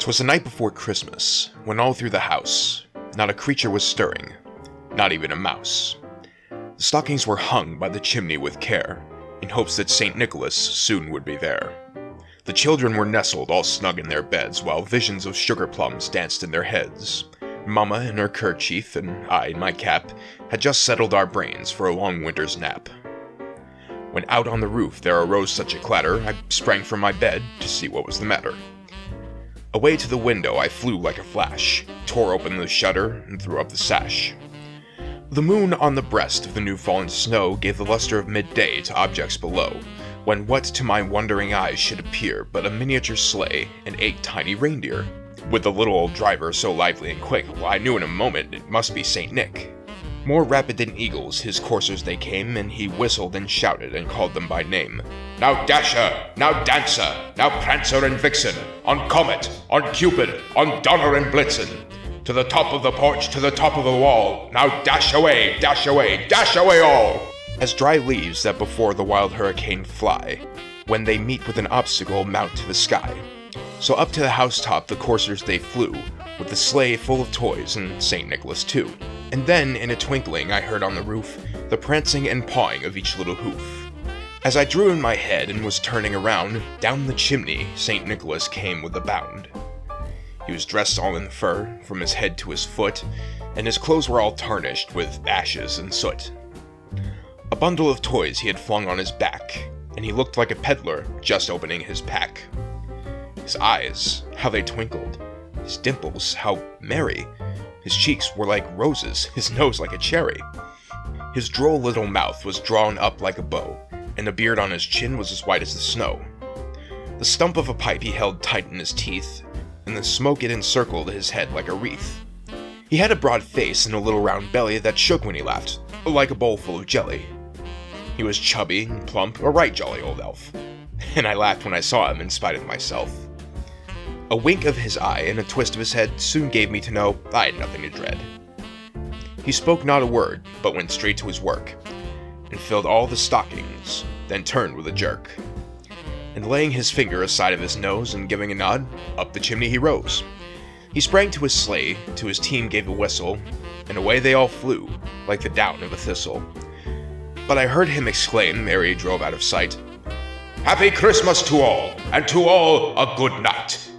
'Twas the night before Christmas, when all through the house, not a creature was stirring, not even a mouse. The stockings were hung by the chimney with care, in hopes that St. Nicholas soon would be there. The children were nestled all snug in their beds, while visions of sugar plums danced in their heads. Mama in her kerchief, and I in my cap, had just settled our brains for a long winter's nap. When out on the roof there arose such a clatter, I sprang from my bed to see what was the matter. Away to the window I flew like a flash, tore open the shutter, and threw up the sash. The moon on the breast of the new-fallen snow gave the luster of midday to objects below, when what to my wondering eyes should appear but a miniature sleigh and 8 tiny reindeer. With the little old driver so lively and quick, well, I knew in a moment it must be St. Nick. More rapid than eagles, his coursers they came, and he whistled and shouted and called them by name. Now Dasher, now Dancer, now Prancer and Vixen, on Comet, on Cupid, on Donner and Blitzen. To the top of the porch, to the top of the wall, now dash away, dash away, dash away all! As dry leaves that before the wild hurricane fly, when they meet with an obstacle mount to the sky. So up to the housetop the coursers they flew, with the sleigh full of toys and St. Nicholas too. And then, in a twinkling, I heard on the roof the prancing and pawing of each little hoof. As I drew in my head and was turning around, down the chimney St. Nicholas came with a bound. He was dressed all in fur, from his head to his foot, and his clothes were all tarnished with ashes and soot. A bundle of toys he had flung on his back, and he looked like a peddler just opening his pack. His eyes, how they twinkled, his dimples, how merry. His cheeks were like roses, his nose like a cherry. His droll little mouth was drawn up like a bow, and the beard on his chin was as white as the snow. The stump of a pipe he held tight in his teeth, and the smoke it encircled his head like a wreath. He had a broad face and a little round belly that shook when he laughed, like a bowl full of jelly. He was chubby and plump, a right jolly old elf, and I laughed when I saw him in spite of myself. A wink of his eye and a twist of his head soon gave me to know I had nothing to dread. He spoke not a word, but went straight to his work, and filled all the stockings, then turned with a jerk. And laying his finger aside of his nose and giving a nod, up the chimney he rose. He sprang to his sleigh, to his team gave a whistle, and away they all flew, like the down of a thistle. But I heard him exclaim, ere he drove out of sight, "Happy Christmas to all, and to all a good night."